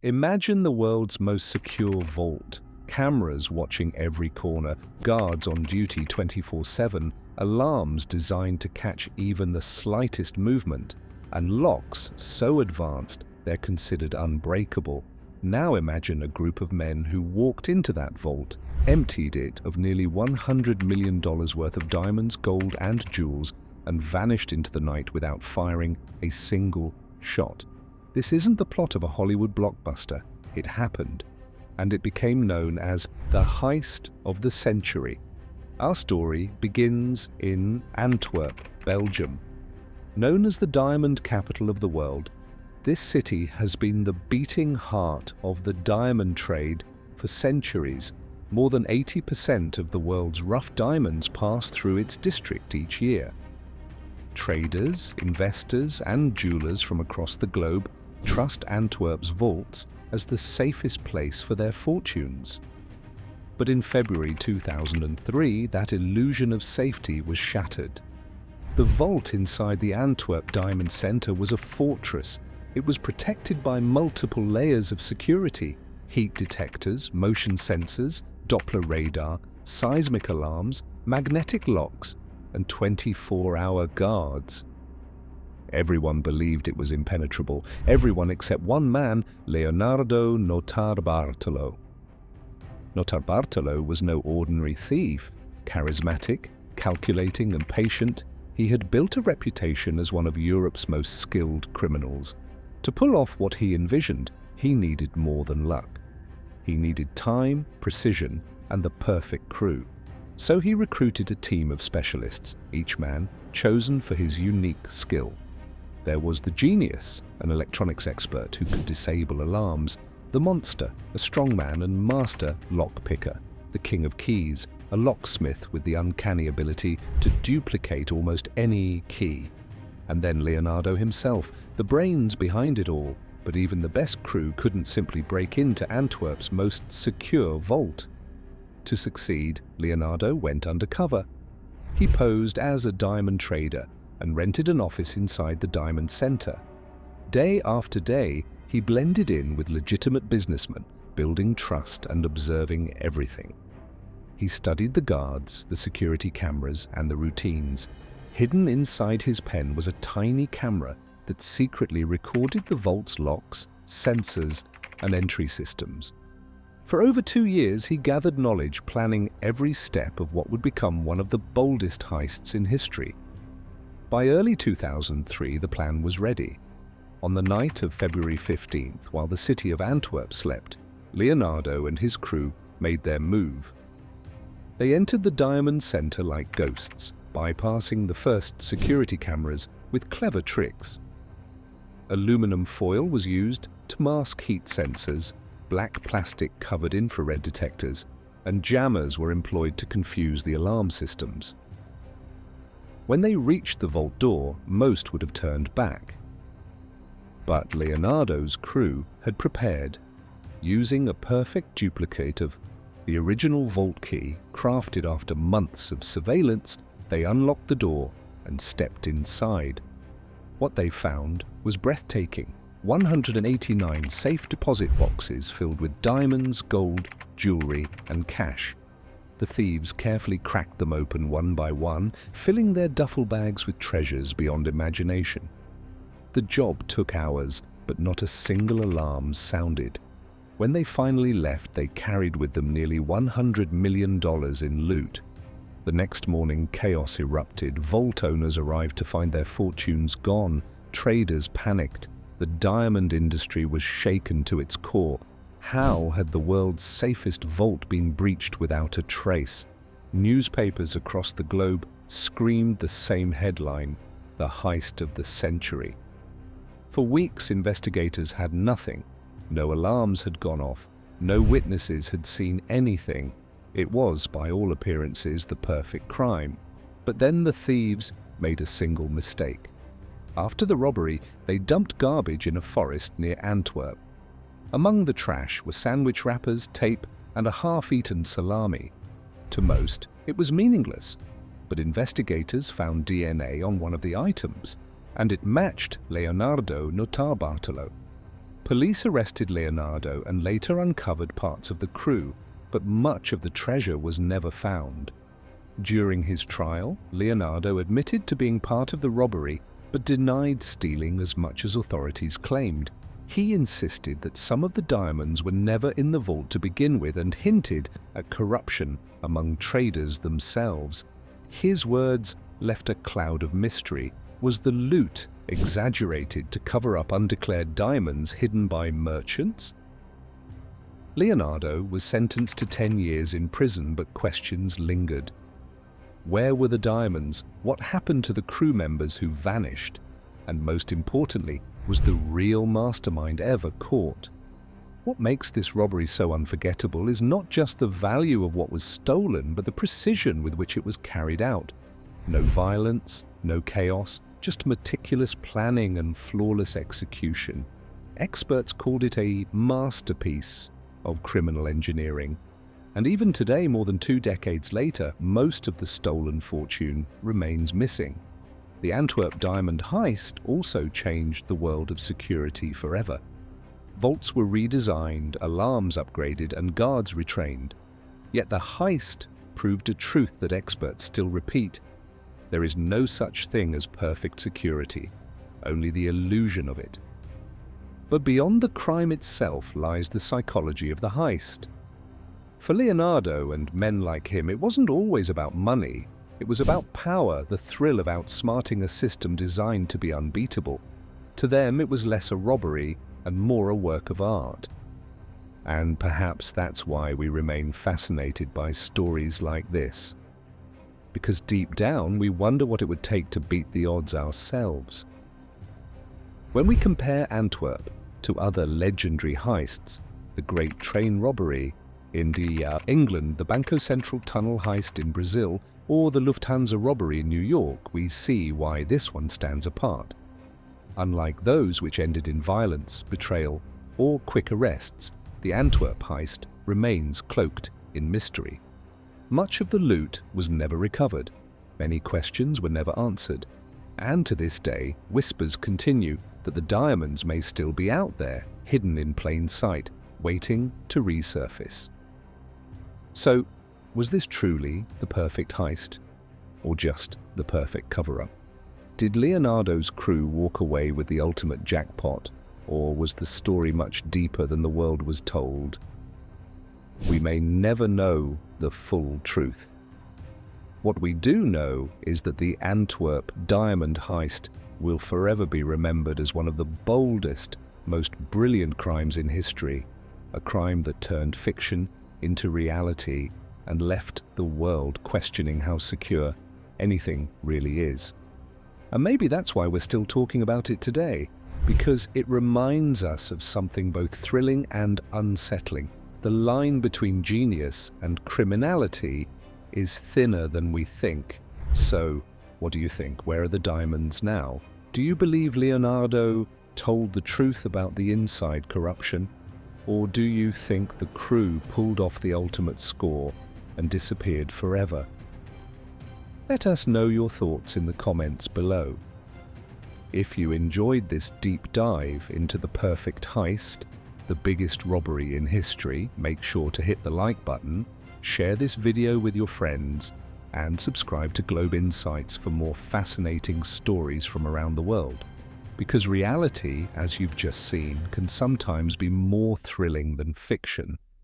Imagine the world's most secure vault. Cameras watching every corner, guards on duty 24/7, alarms designed to catch even the slightest movement, and locks so advanced they're considered unbreakable. Now imagine a group of men who walked into that vault, emptied it of nearly $100 million worth of diamonds, gold, and jewels, and vanished into the night without firing a single shot. This isn't the plot of a Hollywood blockbuster. It happened, and it became known as the heist of the century. Our story begins in Antwerp, Belgium. Known as the diamond capital of the world, this city has been the beating heart of the diamond trade for centuries. More than 80% of the world's rough diamonds pass through its district each year. Traders, investors, and jewelers from across the globe trust Antwerp's vaults as the safest place for their fortunes. But in February 2003, that illusion of safety was shattered. The vault inside the Antwerp Diamond Center was a fortress. It was protected by multiple layers of security: heat detectors, motion sensors, Doppler radar, seismic alarms, magnetic locks, and 24-hour guards. Everyone believed it was impenetrable. Everyone except one man, Leonardo Notarbartolo. Notarbartolo was no ordinary thief. Charismatic, calculating, and patient, he had built a reputation as one of Europe's most skilled criminals. To pull off what he envisioned, he needed more than luck. He needed time, precision, and the perfect crew. So he recruited a team of specialists, each man chosen for his unique skill. There was the genius, an electronics expert who could disable alarms; the monster, a strongman and master lockpicker; the king of keys, a locksmith with the uncanny ability to duplicate almost any key; and then Leonardo himself, the brains behind it all. But even the best crew couldn't simply break into Antwerp's most secure vault. To succeed, Leonardo went undercover. He posed as a diamond trader and rented an office inside the Diamond Center. Day after day, he blended in with legitimate businessmen, building trust and observing everything. He studied the guards, the security cameras, and the routines. Hidden inside his pen was a tiny camera that secretly recorded the vault's locks, sensors, and entry systems. For over 2 years, he gathered knowledge, planning every step of what would become one of the boldest heists in history. By early 2003, the plan was ready. On the night of February 15th, while the city of Antwerp slept, Leonardo and his crew made their move. They entered the Diamond Center like ghosts, bypassing the first security cameras with clever tricks. Aluminum foil was used to mask heat sensors, black plastic covered infrared detectors, and jammers were employed to confuse the alarm systems. When they reached the vault door, most would have turned back. But Leonardo's crew had prepared. Using a perfect duplicate of the original vault key, crafted after months of surveillance, they unlocked the door and stepped inside. What they found was breathtaking: 189 safe deposit boxes filled with diamonds, gold, jewelry, and cash. The thieves carefully cracked them open one by one, filling their duffel bags with treasures beyond imagination. The job took hours, but not a single alarm sounded. When they finally left, they carried with them nearly $100 million in loot. The next morning, chaos erupted. Vault owners arrived to find their fortunes gone. Traders panicked. The diamond industry was shaken to its core. How had the world's safest vault been breached without a trace? Newspapers across the globe screamed the same headline: the heist of the century. For weeks, investigators had nothing. No alarms had gone off. No witnesses had seen anything. It was, by all appearances, the perfect crime. But then the thieves made a single mistake. After the robbery, they dumped garbage in a forest near Antwerp. Among the trash were sandwich wrappers, tape, and a half-eaten salami. To most, it was meaningless, but investigators found DNA on one of the items, and it matched Leonardo Notarbartolo. Police arrested Leonardo and later uncovered parts of the crew, but much of the treasure was never found. During his trial, Leonardo admitted to being part of the robbery, but denied stealing as much as authorities claimed. He insisted that some of the diamonds were never in the vault to begin with and hinted at corruption among traders themselves. His words left a cloud of mystery. Was the loot exaggerated to cover up undeclared diamonds hidden by merchants? Leonardo was sentenced to 10 years in prison, but questions lingered. Where were the diamonds? What happened to the crew members who vanished? And most importantly, was the real mastermind ever caught? What makes this robbery so unforgettable is not just the value of what was stolen, but the precision with which it was carried out. No violence, no chaos, just meticulous planning and flawless execution. Experts called it a masterpiece of criminal engineering. And even today, more than 2 decades later, most of the stolen fortune remains missing. The Antwerp diamond heist also changed the world of security forever. Vaults were redesigned, alarms upgraded, and guards retrained. Yet the heist proved a truth that experts still repeat. There is no such thing as perfect security, only the illusion of it. But beyond the crime itself lies the psychology of the heist. For Leonardo and men like him, it wasn't always about money. It was about power, the thrill of outsmarting a system designed to be unbeatable. To them, it was less a robbery and more a work of art. And perhaps that's why we remain fascinated by stories like this. Because deep down, we wonder what it would take to beat the odds ourselves. When we compare Antwerp to other legendary heists, the Great Train Robbery in England, the Banco Central Tunnel heist in Brazil, or the Lufthansa robbery in New York, we see why this one stands apart. Unlike those which ended in violence, betrayal, or quick arrests, the Antwerp heist remains cloaked in mystery. Much of the loot was never recovered, many questions were never answered, and to this day, whispers continue that the diamonds may still be out there, hidden in plain sight, waiting to resurface. So, was this truly the perfect heist, or just the perfect cover-up? Did Leonardo's crew walk away with the ultimate jackpot, or was the story much deeper than the world was told? We may never know the full truth. What we do know is that the Antwerp diamond heist will forever be remembered as one of the boldest, most brilliant crimes in history, a crime that turned fiction into reality and left the world questioning how secure anything really is. And maybe that's why we're still talking about it today, because it reminds us of something both thrilling and unsettling. The line between genius and criminality is thinner than we think. So, what do you think? Where are the diamonds now? Do you believe Leonardo told the truth about the inside corruption? Or do you think the crew pulled off the ultimate score and disappeared forever? Let us know your thoughts in the comments below. If you enjoyed this deep dive into the perfect heist, the biggest robbery in history, make sure to hit the like button, share this video with your friends, and subscribe to Globe Insights for more fascinating stories from around the world. Because reality, as you've just seen, can sometimes be more thrilling than fiction.